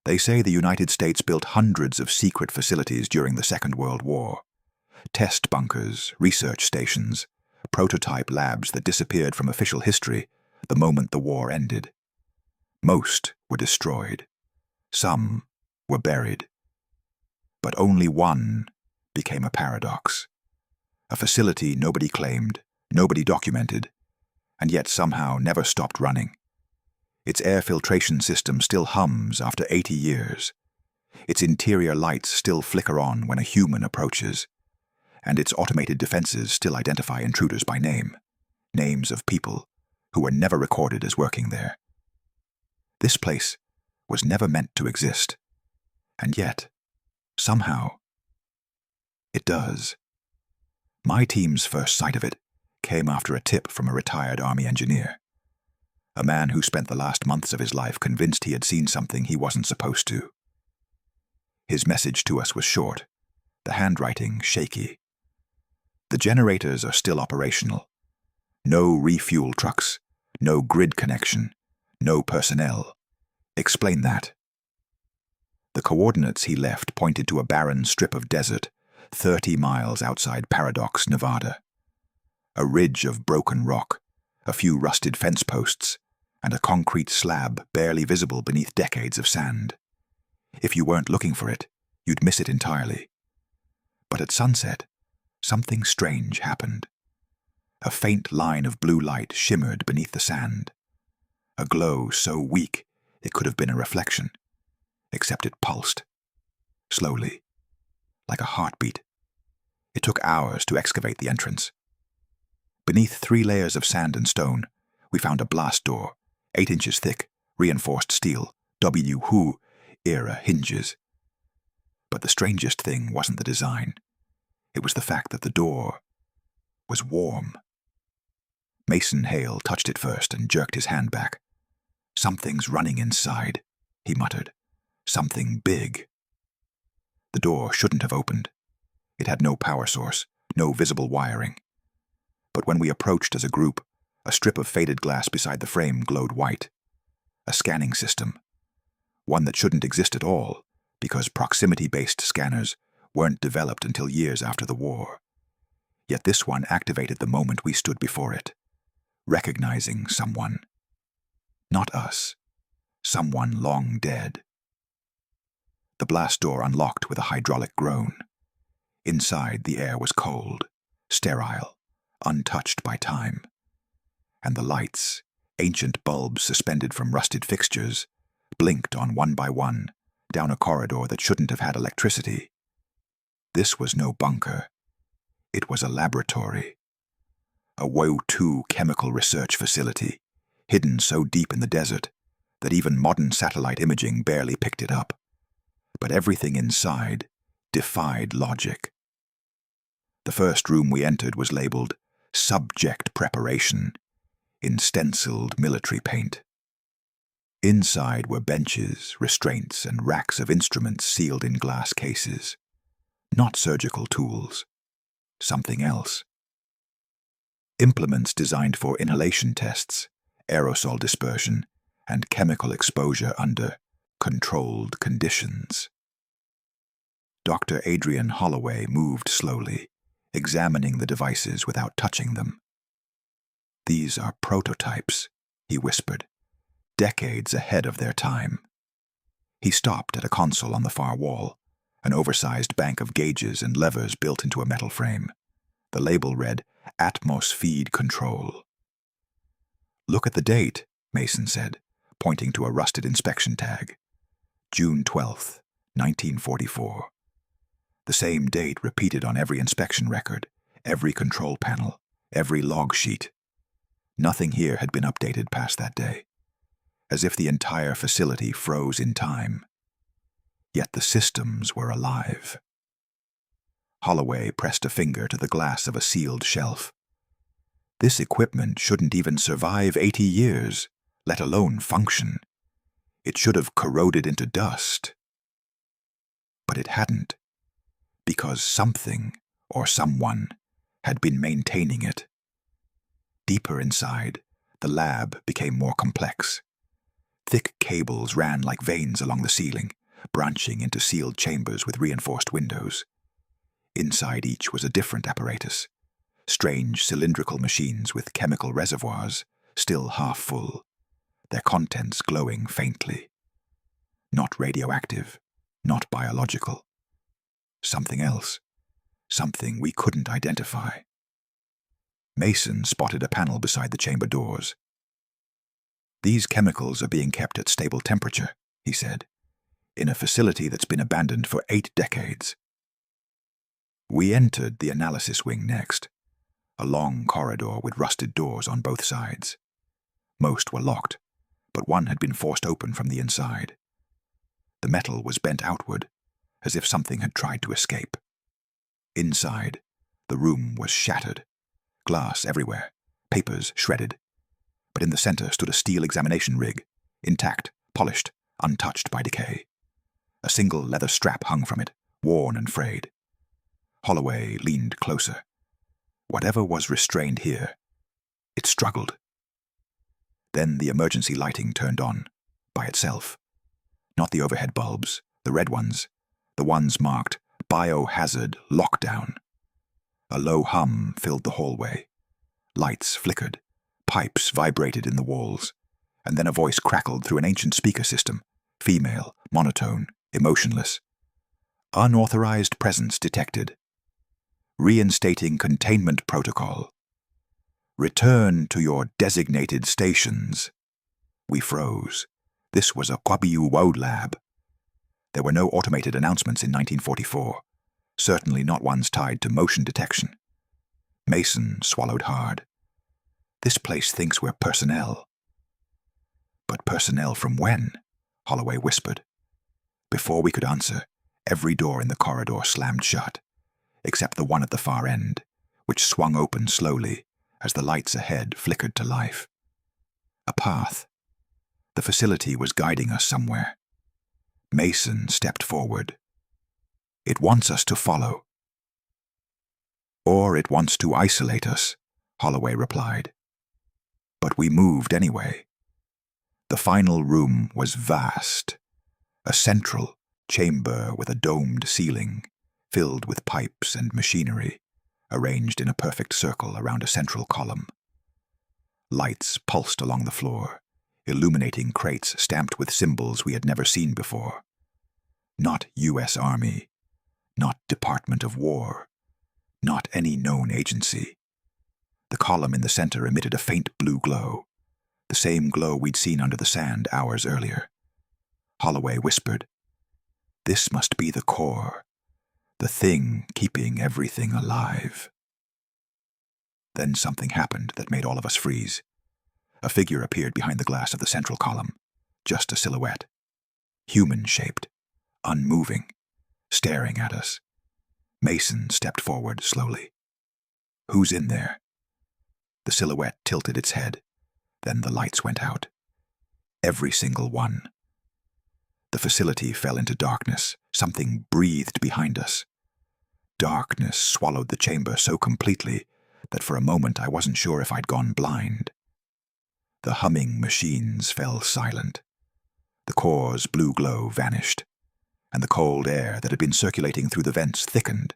They say the United States built hundreds of secret facilities during the Second World War. Test bunkers, research stations, prototype labs that disappeared from official history the moment the war ended. Most were destroyed. Some were buried. But only one became a paradox. A facility nobody claimed, nobody documented, and yet somehow never stopped running. Its air filtration system still hums after 80 years. Its interior lights still flicker on when a human approaches, and its automated defenses still identify intruders by name, names of people who were never recorded as working there. This place was never meant to exist, and yet, somehow, it does. My team's first sight of it came after a tip from a retired Army engineer, a man who spent the last months of his life convinced he had seen something he wasn't supposed to. His message to us was short, the handwriting shaky. The generators are still operational. No refuel trucks, no grid connection, no personnel. Explain that. The coordinates he left pointed to a barren strip of desert 30 miles outside Paradox, Nevada. A ridge of broken rock, a few rusted fence posts, and a concrete slab barely visible beneath decades of sand. If you weren't looking for it, you'd miss it entirely. But at sunset, something strange happened. A faint line of blue light shimmered beneath the sand. A glow so weak it could have been a reflection, except it pulsed. Slowly, like a heartbeat. It took hours to excavate the entrance. Beneath 3 layers of sand and stone, we found a blast door, 8 inches thick, reinforced steel, WW2 era hinges. But the strangest thing wasn't the design. It was the fact that the door was warm. Mason Hale touched it first and jerked his hand back. "Something's running inside," he muttered. "Something big." The door shouldn't have opened. It had no power source, no visible wiring. But when we approached as a group, a strip of faded glass beside the frame glowed white. A scanning system. One that shouldn't exist at all, because proximity-based scanners weren't developed until years after the war. Yet this one activated the moment we stood before it, recognizing someone. Not us. Someone long dead. The blast door unlocked with a hydraulic groan. Inside, the air was cold, sterile, untouched by time. And the lights, ancient bulbs suspended from rusted fixtures, blinked on one by one, down a corridor that shouldn't have had electricity. This was no bunker. It was a laboratory. A WW2 chemical research facility, hidden so deep in the desert that even modern satellite imaging barely picked it up. But everything inside defied logic. The first room we entered was labeled Subject Preparation in stenciled military paint. Inside were benches, restraints, and racks of instruments sealed in glass cases. Not surgical tools. Something else. Implements designed for inhalation tests, aerosol dispersion, and chemical exposure under controlled conditions. Dr. Adrian Holloway moved slowly, examining the devices without touching them. "These are prototypes," he whispered, "decades ahead of their time." He stopped at a console on the far wall, an oversized bank of gauges and levers built into a metal frame. The label read, "Atmos Feed Control." "Look at the date," Mason said, pointing to a rusted inspection tag. June 12th, 1944. The same date repeated on every inspection record, every control panel, every log sheet. Nothing here had been updated past that day, as if the entire facility froze in time. Yet the systems were alive. Holloway pressed a finger to the glass of a sealed shelf. This equipment shouldn't even survive 80 years, let alone function. It should have corroded into dust. But it hadn't, because something or someone had been maintaining it. Deeper inside, the lab became more complex. Thick cables ran like veins along the ceiling, branching into sealed chambers with reinforced windows. Inside each was a different apparatus, strange cylindrical machines with chemical reservoirs, still half full, their contents glowing faintly. Not radioactive, not biological. Something else, something we couldn't identify. Mason spotted a panel beside the chamber doors. "These chemicals are being kept at stable temperature," he said, "in a facility that's been abandoned for 8 decades. We entered the analysis wing next, a long corridor with rusted doors on both sides. Most were locked, but one had been forced open from the inside. The metal was bent outward, as if something had tried to escape. Inside, the room was shattered, glass everywhere, papers shredded. But in the center stood a steel examination rig, intact, polished, untouched by decay. A single leather strap hung from it, worn and frayed. Holloway leaned closer. Whatever was restrained here, it struggled. Then the emergency lighting turned on, by itself. Not the overhead bulbs, the red ones, the ones marked Biohazard Lockdown. A low hum filled the hallway. Lights flickered, pipes vibrated in the walls, and then a voice crackled through an ancient speaker system, female, monotone, emotionless. "Unauthorized presence detected. Reinstating containment protocol. Return to your designated stations." We froze. This was a WW2 lab. There were no automated announcements in 1944, certainly not ones tied to motion detection. Mason swallowed hard. "This place thinks we're personnel." "But personnel from when?" Holloway whispered. Before we could answer, every door in the corridor slammed shut, except the one at the far end, which swung open slowly as the lights ahead flickered to life. A path. The facility was guiding us somewhere. Mason stepped forward. "It wants us to follow." "Or it wants to isolate us," Holloway replied. But we moved anyway. The final room was vast, a central chamber with a domed ceiling, filled with pipes and machinery, arranged in a perfect circle around a central column. Lights pulsed along the floor, illuminating crates stamped with symbols we had never seen before. Not U.S. Army, not Department of War, not any known agency. The column in the center emitted a faint blue glow, the same glow we'd seen under the sand hours earlier. Holloway whispered, "This must be the core, the thing keeping everything alive." Then something happened that made all of us freeze. A figure appeared behind the glass of the central column, just a silhouette, human-shaped, unmoving, staring at us. Mason stepped forward slowly. "Who's in there?" The silhouette tilted its head. Then the lights went out. Every single one. The facility fell into darkness. Something breathed behind us. Darkness swallowed the chamber so completely that for a moment I wasn't sure if I'd gone blind. The humming machines fell silent. The core's blue glow vanished, and the cold air that had been circulating through the vents thickened,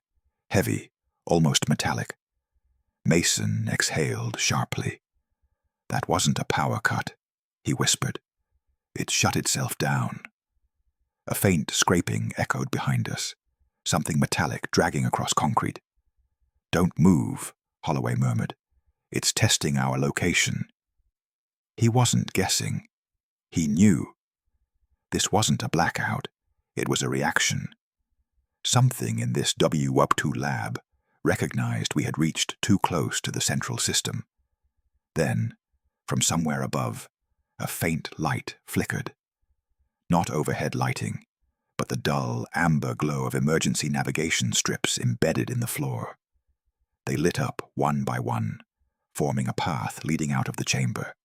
heavy, almost metallic. Mason exhaled sharply. "That wasn't a power cut," he whispered. "It shut itself down." A faint scraping echoed behind us, something metallic dragging across concrete. "Don't move," Holloway murmured. "It's testing our location." He wasn't guessing. He knew. This wasn't a blackout. It was a reaction. Something in this WW2 lab recognized we had reached too close to the central system. Then, from somewhere above, a faint light flickered. Not overhead lighting, but the dull, amber glow of emergency navigation strips embedded in the floor. They lit up one by one, forming a path leading out of the chamber.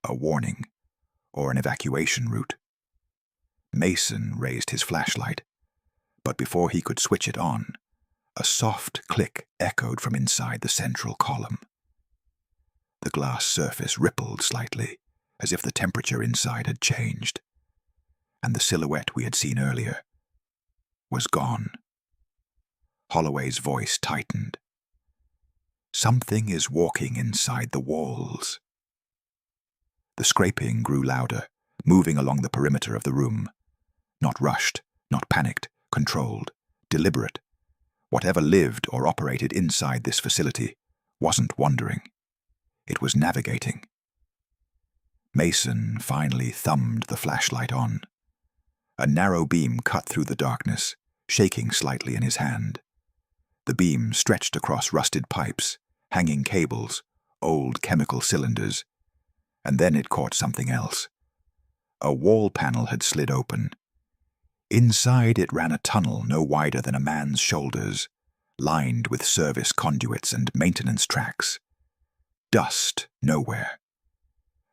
A warning, or an evacuation route. Mason raised his flashlight, but before he could switch it on, a soft click echoed from inside the central column. The glass surface rippled slightly, as if the temperature inside had changed, and the silhouette we had seen earlier was gone. Holloway's voice tightened. Something is walking inside the walls. The scraping grew louder, moving along the perimeter of the room. Not rushed, not panicked, controlled, deliberate. Whatever lived or operated inside this facility wasn't wandering. It was navigating. Mason finally thumbed the flashlight on. A narrow beam cut through the darkness, shaking slightly in his hand. The beam stretched across rusted pipes, hanging cables, old chemical cylinders, and then it caught something else. A wall panel had slid open. Inside it ran a tunnel no wider than a man's shoulders, lined with service conduits and maintenance tracks. Dust nowhere.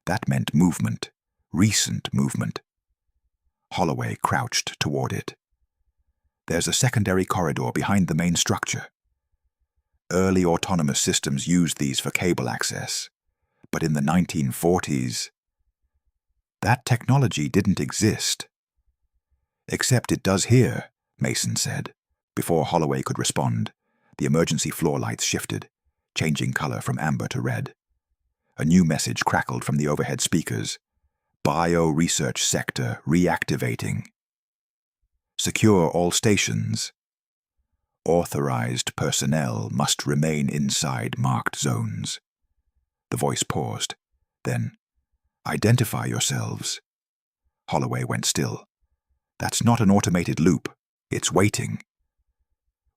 That meant movement, recent movement. Holloway crouched toward it. There's a secondary corridor behind the main structure. Early autonomous systems used these for cable access, but in the 1940s, that technology didn't exist. Except it does here, Mason said. Before Holloway could respond, the emergency floor lights shifted, changing color from amber to red. A new message crackled from the overhead speakers. Bio-research sector reactivating. Secure all stations. Authorized personnel must remain inside marked zones. The voice paused. Then, identify yourselves. Holloway went still. That's not an automated loop. It's waiting.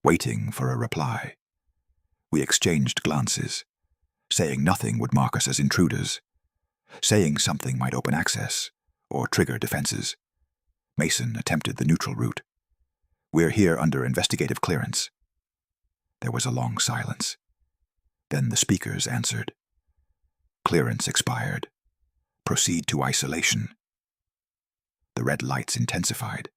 Waiting for a reply. We exchanged glances. Saying nothing would mark us as intruders. Saying something might open access, or trigger defenses. Mason attempted the neutral route. We're here under investigative clearance. There was a long silence. Then the speakers answered. Clearance expired. Proceed to isolation. The red lights intensified.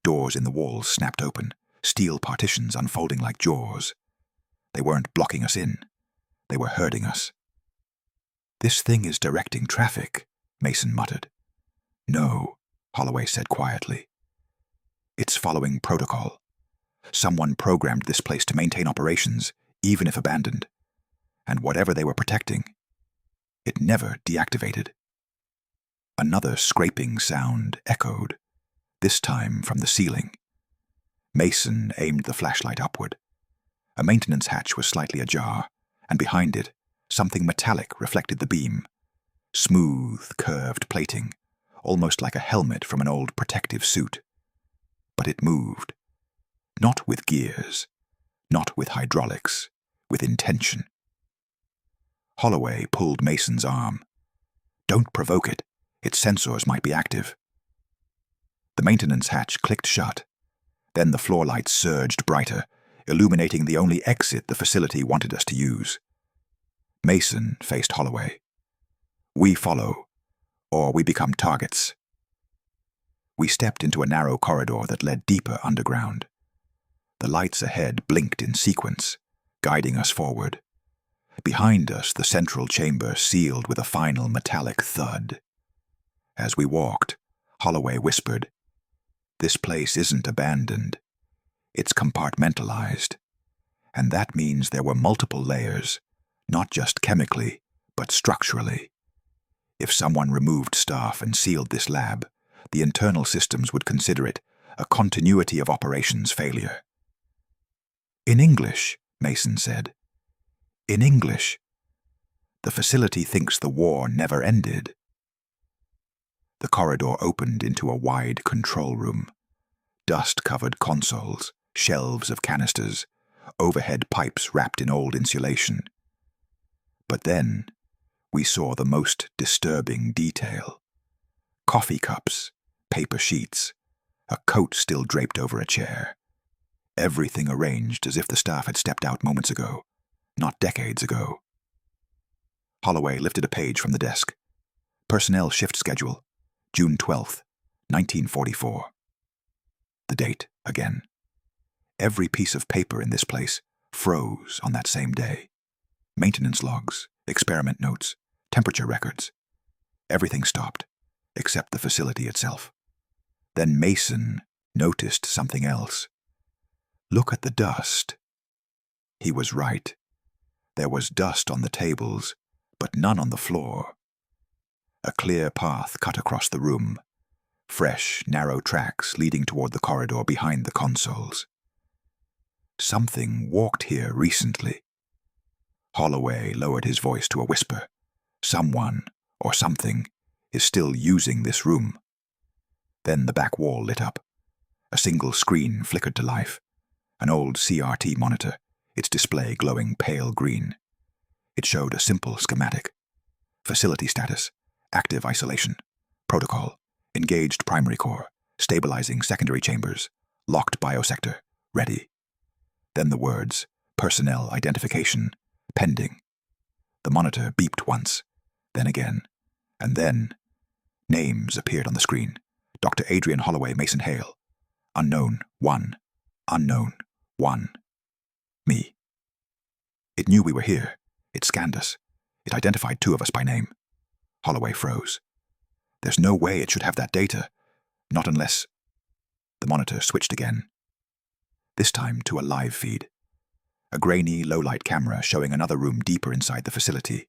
Doors in the walls snapped open, steel partitions unfolding like jaws. They weren't blocking us in. They were herding us. This thing is directing traffic, Mason muttered. No, Holloway said quietly. It's following protocol. Someone programmed this place to maintain operations, even if abandoned. And whatever they were protecting, it never deactivated. Another scraping sound echoed, this time from the ceiling. Mason aimed the flashlight upward. A maintenance hatch was slightly ajar, and behind it, something metallic reflected the beam. Smooth, curved plating, almost like a helmet from an old protective suit. But it moved. Not with gears, not with hydraulics, with intention. Holloway pulled Mason's arm. Don't provoke it. Its sensors might be active. The maintenance hatch clicked shut. Then the floor lights surged brighter, illuminating the only exit the facility wanted us to use. Mason faced Holloway. We follow, or we become targets. We stepped into a narrow corridor that led deeper underground. The lights ahead blinked in sequence, guiding us forward. Behind us, the central chamber sealed with a final metallic thud. As we walked, Holloway whispered, "This place isn't abandoned. It's compartmentalized. And that means there were multiple layers, not just chemically, but structurally. If someone removed staff and sealed this lab, the internal systems would consider it a continuity of operations failure." In English, Mason said. In English. The facility thinks the war never ended. The corridor opened into a wide control room. Dust-covered consoles, shelves of canisters, overhead pipes wrapped in old insulation. But then, we saw the most disturbing detail. Coffee cups, paper sheets, a coat still draped over a chair. Everything arranged as if the staff had stepped out moments ago, not decades ago. Holloway lifted a page from the desk. Personnel shift schedule, June 12th, 1944. The date, again. Every piece of paper in this place froze on that same day. Maintenance logs, experiment notes, temperature records. Everything stopped, except the facility itself. Then Mason noticed something else. "Look at the dust." He was right. There was dust on the tables, but none on the floor. A clear path cut across the room, fresh, narrow tracks leading toward the corridor behind the consoles. Something walked here recently. Holloway lowered his voice to a whisper. Someone, or something, is still using this room. Then the back wall lit up. A single screen flickered to life. An old CRT monitor, its display glowing pale green. It showed a simple schematic. Facility status, active isolation. Protocol, engaged primary core, stabilizing secondary chambers, locked biosector, ready. Then the words, personnel identification, pending. The monitor beeped once, then again, and then names appeared on the screen. Dr. Adrian Holloway Mason Hale. Unknown, 1. Unknown, 1. Me. It knew we were here. It scanned us. It identified 2 of us by name. Holloway froze. There's no way it should have that data. Not unless... The monitor switched again. This time to a live feed. A grainy, low-light camera showing another room deeper inside the facility.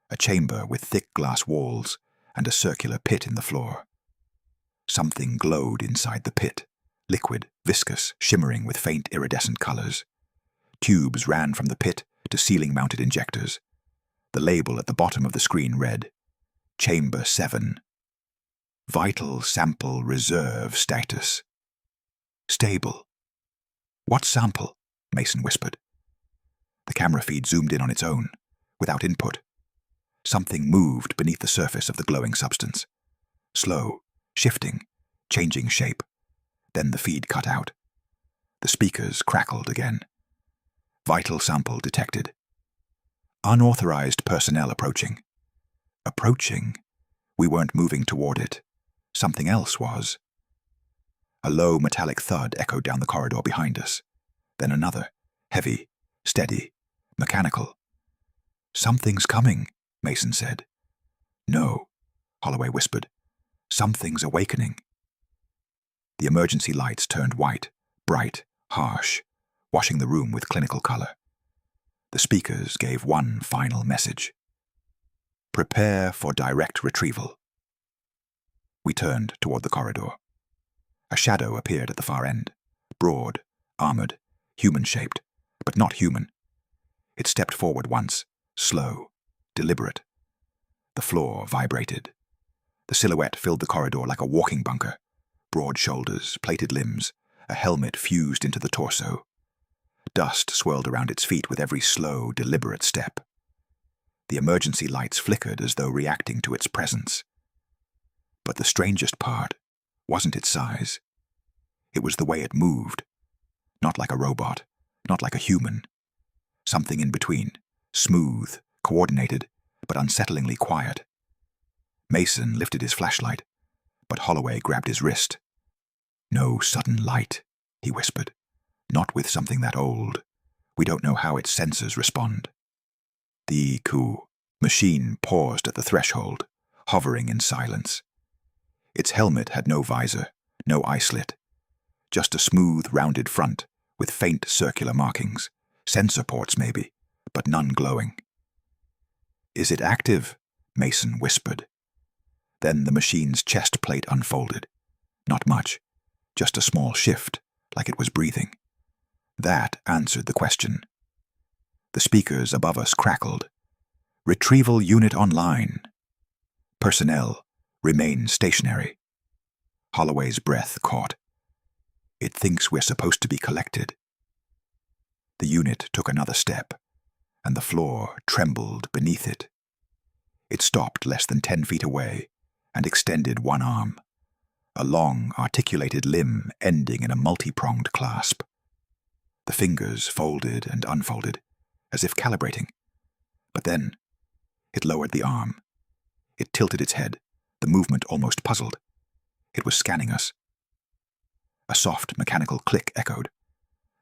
A chamber with thick glass walls and a circular pit in the floor. Something glowed inside the pit. Liquid, viscous, shimmering with faint iridescent colors. Tubes ran from the pit to ceiling-mounted injectors. The label at the bottom of the screen read, Chamber 7. Vital sample reserve status. Stable. What sample? Mason whispered. The camera feed zoomed in on its own, without input. Something moved beneath the surface of the glowing substance. Slow, shifting, changing shape. Then the feed cut out. The speakers crackled again. Vital sample detected. Unauthorized personnel approaching. Approaching? We weren't moving toward it. Something else was. A low metallic thud echoed down the corridor behind us. Then another, heavy, steady, mechanical. Something's coming, Mason said. No, Holloway whispered. Something's awakening. The emergency lights turned white, bright, harsh, washing the room with clinical color. The speakers gave one final message. Prepare for direct retrieval. We turned toward the corridor. A shadow appeared at the far end, broad, armored, human-shaped, but not human. It stepped forward once, slow, deliberate. The floor vibrated. The silhouette filled the corridor like a walking bunker. Broad shoulders, plated limbs, a helmet fused into the torso. Dust swirled around its feet with every slow, deliberate step. The emergency lights flickered as though reacting to its presence. But the strangest part wasn't its size. It was the way it moved. Not like a robot, not like a human. Something in between, smooth, coordinated, but unsettlingly quiet. Mason lifted his flashlight, but Holloway grabbed his wrist. No sudden light, he whispered. Not with something that old. We don't know how its sensors respond. The machine paused at the threshold, hovering in silence. Its helmet had no visor, no eye slit. Just a smooth, rounded front with faint circular markings. Sensor ports maybe, but none glowing. Is it active? Mason whispered. Then the machine's chest plate unfolded. Not much, just a small shift, like it was breathing. That answered the question. The speakers above us crackled. Retrieval unit online. Personnel, remain stationary. Holloway's breath caught. It thinks we're supposed to be collected. The unit took another step, and the floor trembled beneath it. It stopped less than 10 feet away and extended one arm, a long, articulated limb ending in a multi-pronged clasp. The fingers folded and unfolded, as if calibrating. But then, it lowered the arm. It tilted its head, the movement almost puzzled. It was scanning us. A soft, mechanical click echoed.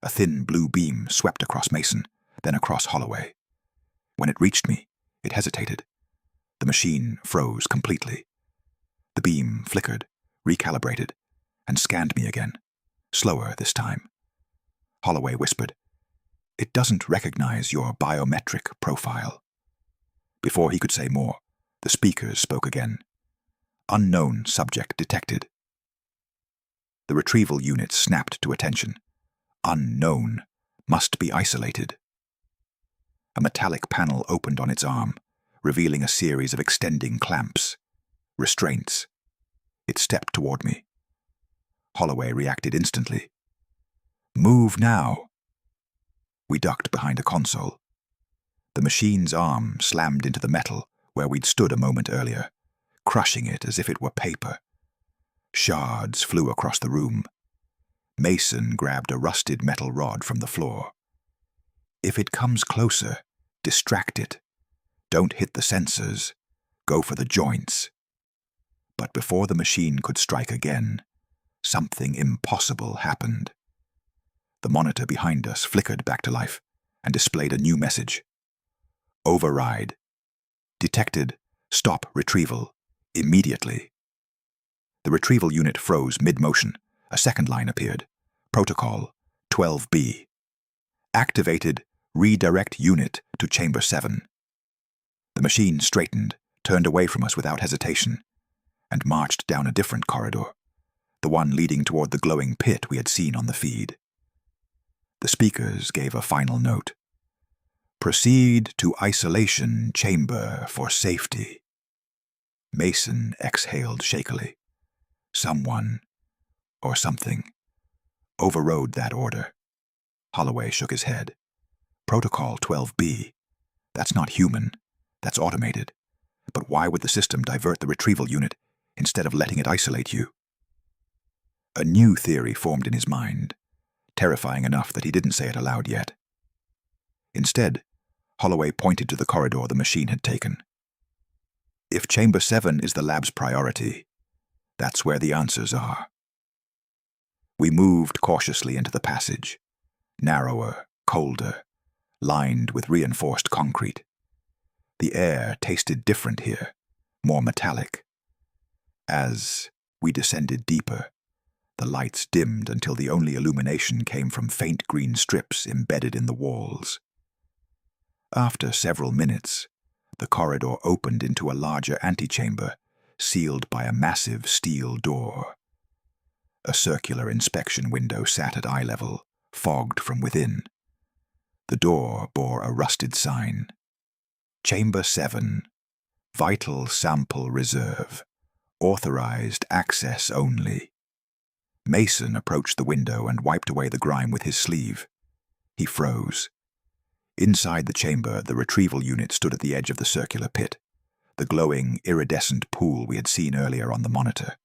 A thin blue beam swept across Mason, then across Holloway. When it reached me, it hesitated. The machine froze completely. The beam flickered, recalibrated, and scanned me again, slower this time. Holloway whispered, "It doesn't recognize your biometric profile." Before he could say more, the speakers spoke again. "Unknown subject detected." The retrieval unit snapped to attention. "Unknown. Must be isolated." A metallic panel opened on its arm, revealing a series of extending clamps. Restraints. It stepped toward me. Holloway reacted instantly. "Move now." We ducked behind a console. The machine's arm slammed into the metal where we'd stood a moment earlier, crushing it as if it were paper. Shards flew across the room. Mason grabbed a rusted metal rod from the floor. "If it comes closer, distract it. Don't hit the sensors. Go for the joints." But before the machine could strike again, something impossible happened. The monitor behind us flickered back to life and displayed a new message. "Override. Detected. Stop retrieval. Immediately." The retrieval unit froze mid-motion. A second line appeared. Protocol 12B. Activated. Redirect unit to Chamber 7. The machine straightened, turned away from us without hesitation, and marched down a different corridor, the one leading toward the glowing pit we had seen on the feed. The speakers gave a final note. "Proceed to isolation chamber for safety." Mason exhaled shakily. Someone, or something, overrode that order. Holloway shook his head. "Protocol 12B. That's not human. That's automated. But why would the system divert the retrieval unit instead of letting it isolate you?" A new theory formed in his mind, terrifying enough that he didn't say it aloud yet. Instead, Holloway pointed to the corridor the machine had taken. "If Chamber 7 is the lab's priority, that's where the answers are." We moved cautiously into the passage, narrower, colder, lined with reinforced concrete. The air tasted different here, more metallic. As we descended deeper, the lights dimmed until the only illumination came from faint green strips embedded in the walls. After several minutes, the corridor opened into a larger antechamber, sealed by a massive steel door. A circular inspection window sat at eye level, fogged from within. The door bore a rusted sign. "Chamber 7. Vital Sample Reserve. Authorized access only." Mason approached the window and wiped away the grime with his sleeve. He froze. Inside the chamber, the retrieval unit stood at the edge of the circular pit, the glowing, iridescent pool we had seen earlier on the monitor.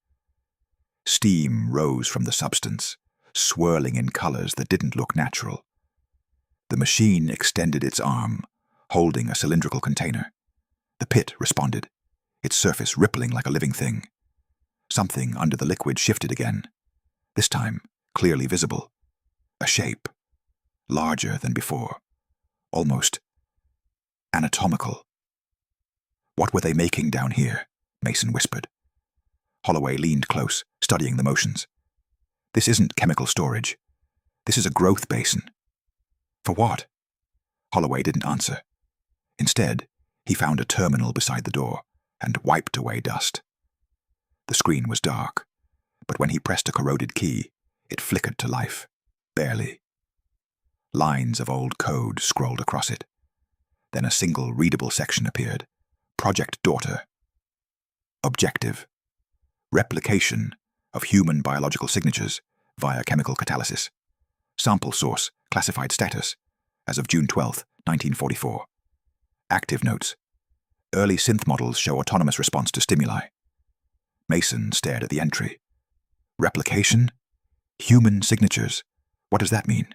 Steam rose from the substance, swirling in colors that didn't look natural. The machine extended its arm, holding a cylindrical container. The pit responded, its surface rippling like a living thing. Something under the liquid shifted again, this time clearly visible. A shape, larger than before, almost anatomical. "What were they making down here?" Mason whispered. Holloway leaned close, studying the motions. "This isn't chemical storage. This is a growth basin." "For what?" Holloway didn't answer. Instead, he found a terminal beside the door and wiped away dust. The screen was dark, but when he pressed a corroded key, it flickered to life, barely. Lines of old code scrolled across it. Then a single readable section appeared. Project Daughter. Objective: replication of human biological signatures via chemical catalysis. Sample source: classified status, as of June 12, 1944. Active notes: early synth models show autonomous response to stimuli. Mason stared at the entry. Replication? Human signatures? What does that mean?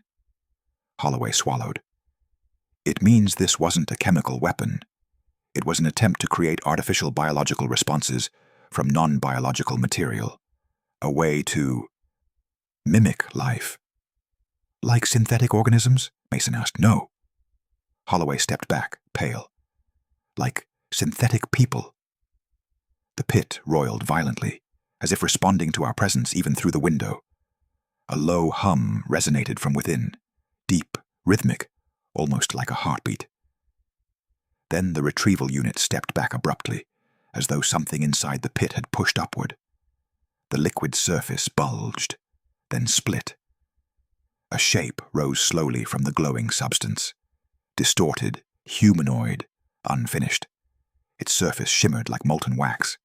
Holloway swallowed. It means this wasn't a chemical weapon. It was an attempt to create artificial biological responses from non-biological material. A way to mimic life. Like synthetic organisms? Mason asked. No. Holloway stepped back, pale. Like Synthetic people. The pit roiled violently, as if responding to our presence even through the window. A low hum resonated from within, deep, rhythmic, almost like a heartbeat. Then the retrieval unit stepped back abruptly, as though something inside the pit had pushed upward. The liquid surface bulged, then split. A shape rose slowly from the glowing substance, distorted, humanoid, unfinished. Its surface shimmered like molten wax.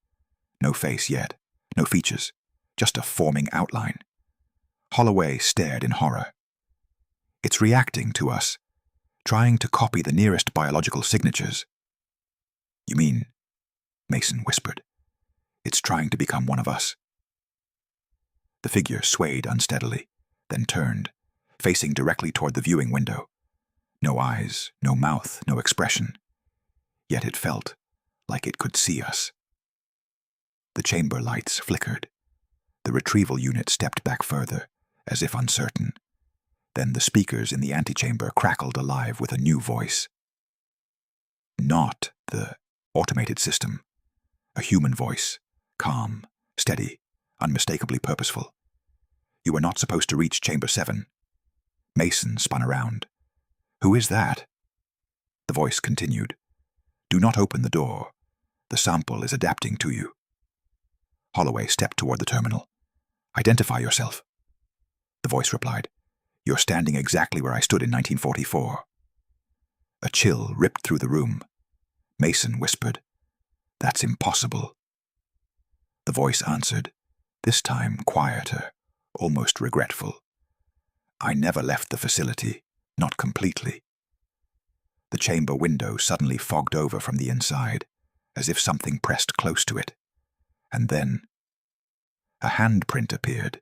No face yet, no features, just a forming outline. Holloway stared in horror. It's reacting to us, trying to copy the nearest biological signatures. You mean, Mason whispered, it's trying to become one of us. The figure swayed unsteadily, then turned, facing directly toward the viewing window. No eyes, no mouth, no expression. Yet it felt like it could see us. The chamber lights flickered. The retrieval unit stepped back further, as if uncertain. Then the speakers in the antechamber crackled alive with a new voice. Not the automated system. A human voice, calm, steady, unmistakably purposeful. You were not supposed to reach Chamber 7. Mason spun around. Who is that? The voice continued. Do not open the door. The sample is adapting to you. Holloway stepped toward the terminal. Identify yourself. The voice replied. You're standing exactly where I stood in 1944. A chill ripped through the room. Mason whispered. That's impossible. The voice answered, this time quieter, almost regretful. I never left the facility, not completely. The chamber window suddenly fogged over from the inside, as if something pressed close to it. And then a handprint appeared,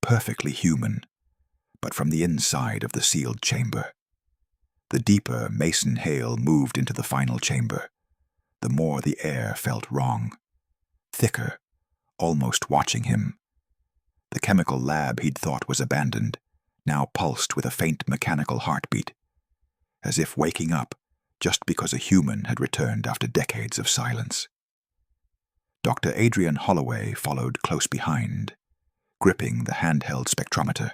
perfectly human, but from the inside of the sealed chamber. The deeper Mason Hale moved into the final chamber, the more the air felt wrong, thicker, almost watching him. The chemical lab he'd thought was abandoned now pulsed with a faint mechanical heartbeat, as if waking up just because a human had returned after decades of silence. Dr. Adrian Holloway followed close behind, gripping the handheld spectrometer.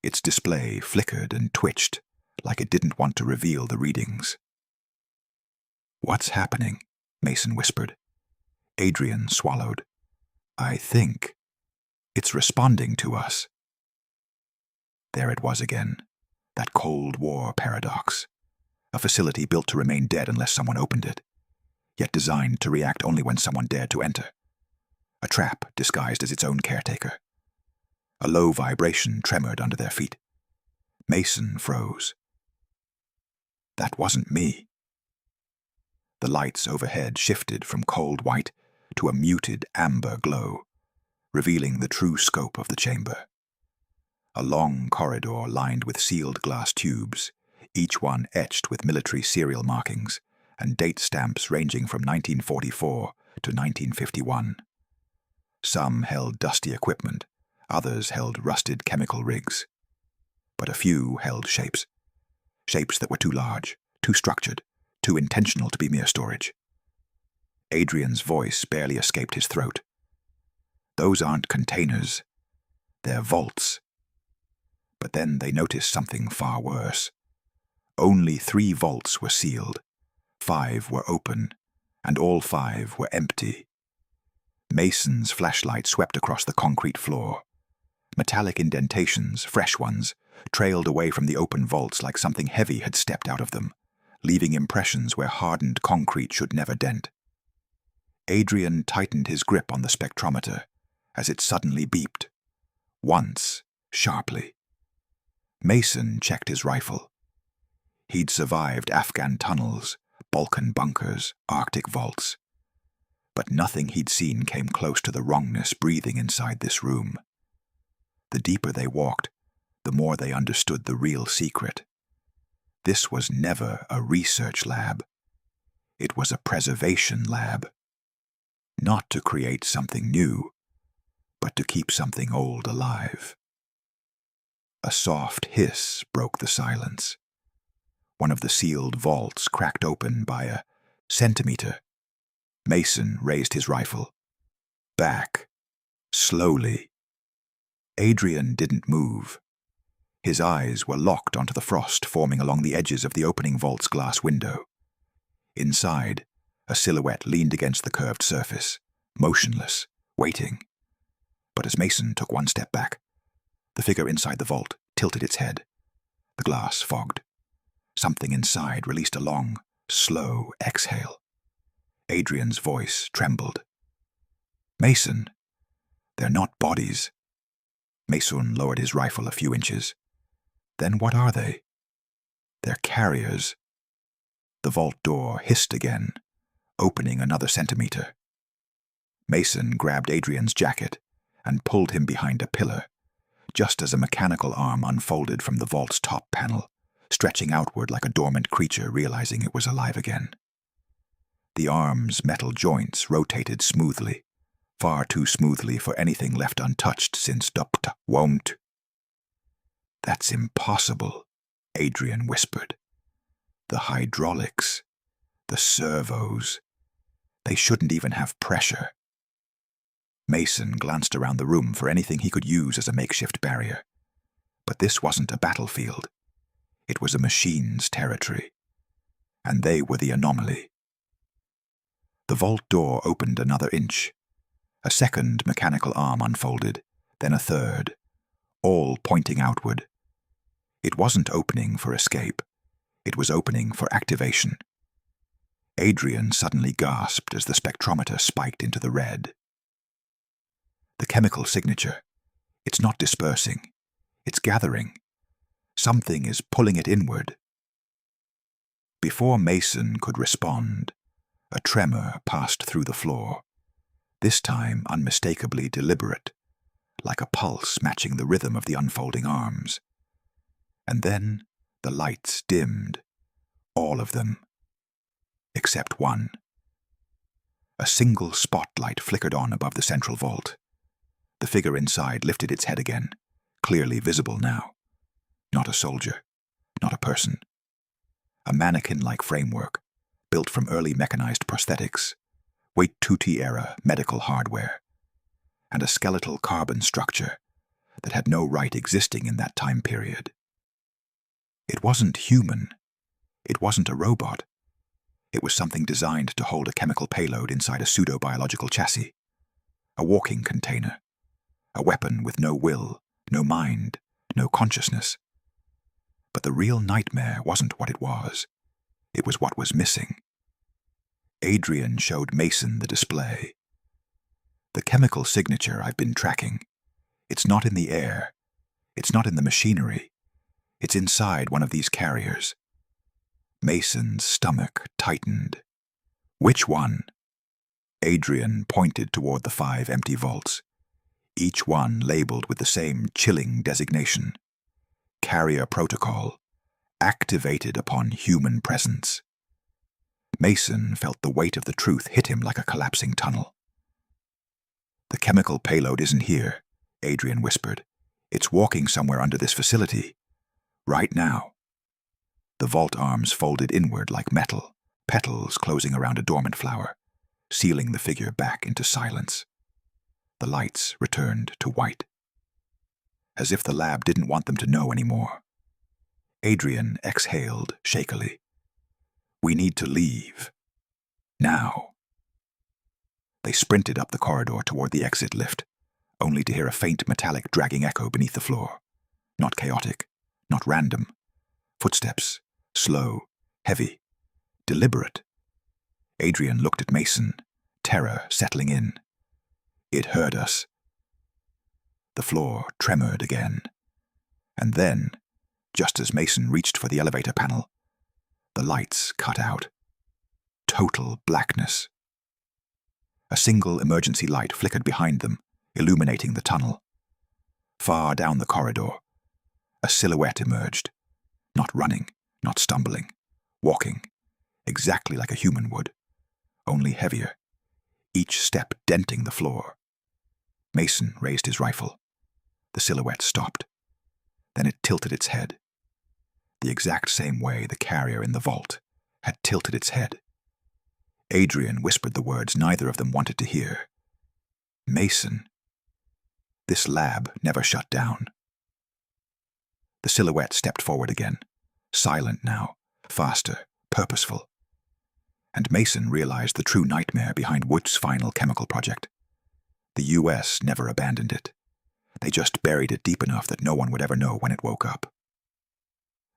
Its display flickered and twitched like it didn't want to reveal the readings. What's happening? Mason whispered. Adrian swallowed. I think it's responding to us. There it was again, that Cold War paradox. A facility built to remain dead unless someone opened it, yet designed to react only when someone dared to enter. A trap disguised as its own caretaker. A low vibration tremored under their feet. Mason froze. That wasn't me. The lights overhead shifted from cold white to a muted amber glow, revealing the true scope of the chamber. A long corridor lined with sealed glass tubes, each one etched with military serial markings and date stamps ranging from 1944 to 1951. Some held dusty equipment, others held rusted chemical rigs. But a few held shapes. Shapes that were too large, too structured, too intentional to be mere storage. Adrian's voice barely escaped his throat. Those aren't containers. They're vaults. But then they noticed something far worse. Only 3 vaults were sealed, 5 were open, and all 5 were empty. Mason's flashlight swept across the concrete floor. Metallic indentations, fresh ones, trailed away from the open vaults like something heavy had stepped out of them, leaving impressions where hardened concrete should never dent. Adrian tightened his grip on the spectrometer as it suddenly beeped. Once, sharply. Mason checked his rifle. He'd survived Afghan tunnels, Balkan bunkers, Arctic vaults. But nothing he'd seen came close to the wrongness breathing inside this room. The deeper they walked, the more they understood the real secret. This was never a research lab. It was a preservation lab. Not to create something new, but to keep something old alive. A soft hiss broke the silence. One of the sealed vaults cracked open by a centimeter Mason raised his rifle. Back. Slowly. Adrian didn't move. His eyes were locked onto the frost forming along the edges of the opening vault's glass window. Inside, a silhouette leaned against the curved surface, motionless, waiting. But as Mason took one step back, the figure inside the vault tilted its head. The glass fogged. Something inside released a long, slow exhale. Adrian's voice trembled. "Mason, they're not bodies." Mason lowered his rifle a few inches. "Then what are they?" "They're carriers." The vault door hissed again, opening another centimeter. Mason grabbed Adrian's jacket and pulled him behind a pillar, just as a mechanical arm unfolded from the vault's top panel, stretching outward like a dormant creature realizing it was alive again. The arm's metal joints rotated smoothly, far too smoothly for anything left untouched since WW2. "That's impossible," Adrian whispered. "The hydraulics, the servos, they shouldn't even have pressure." Mason glanced around the room for anything he could use as a makeshift barrier. But this wasn't a battlefield. It was a machine's territory. And they were the anomaly. The vault door opened another inch. A second mechanical arm unfolded, then a third, all pointing outward. It wasn't opening for escape. It was opening for activation. Adrian suddenly gasped as the spectrometer spiked into the red. The chemical signature. It's not dispersing. It's gathering. Something is pulling it inward. Before Mason could respond, a tremor passed through the floor, this time unmistakably deliberate, like a pulse matching the rhythm of the unfolding arms. And then the lights dimmed, all of them, except one. A single spotlight flickered on above the central vault. The figure inside lifted its head again, clearly visible now. Not a soldier, not a person. A mannequin-like framework, built from early mechanized prosthetics, WW2 medical hardware, and a skeletal carbon structure that had no right existing in that time period. It wasn't human. It wasn't a robot. It was something designed to hold a chemical payload inside a pseudo-biological chassis, a walking container, a weapon with no will, no mind, no consciousness. But the real nightmare wasn't what it was. It was what was missing. Adrian showed Mason the display. The chemical signature I've been tracking. It's not in the air. It's not in the machinery. It's inside one of these carriers. Mason's stomach tightened. "Which one?" Adrian pointed toward the 5 empty vaults, each one labeled with the same chilling designation. Carrier protocol, activated upon human presence. Mason felt the weight of the truth hit him like a collapsing tunnel. "The chemical payload isn't here," Adrian whispered. "It's walking somewhere under this facility. Right now." The vault arms folded inward like metal, petals closing around a dormant flower, sealing the figure back into silence. The lights returned to white. As if the lab didn't want them to know anymore. Adrian exhaled shakily. "We need to leave. Now." They sprinted up the corridor toward the exit lift, only to hear a faint metallic dragging echo beneath the floor. Not chaotic, not random. Footsteps, slow, heavy, deliberate. Adrian looked at Mason, terror settling in. "It heard us." The floor tremored again. And then, just as Mason reached for the elevator panel, the lights cut out. Total blackness. A single emergency light flickered behind them, illuminating the tunnel. Far down the corridor, a silhouette emerged. Not running, not stumbling, walking, exactly like a human would, only heavier, each step denting the floor. Mason raised his rifle. The silhouette stopped. Then it tilted its head. The exact same way the carrier in the vault had tilted its head. Adrian whispered the words neither of them wanted to hear. Mason. This lab never shut down. The silhouette stepped forward again, silent now, faster, purposeful. And Mason realized the true nightmare behind Wood's final chemical project. The U.S. never abandoned it. They just buried it deep enough that no one would ever know when it woke up.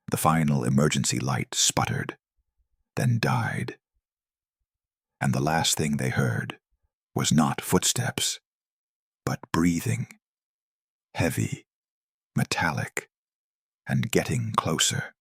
The final emergency light sputtered, then died. And the last thing they heard was not footsteps, but breathing. Heavy, metallic, and getting closer.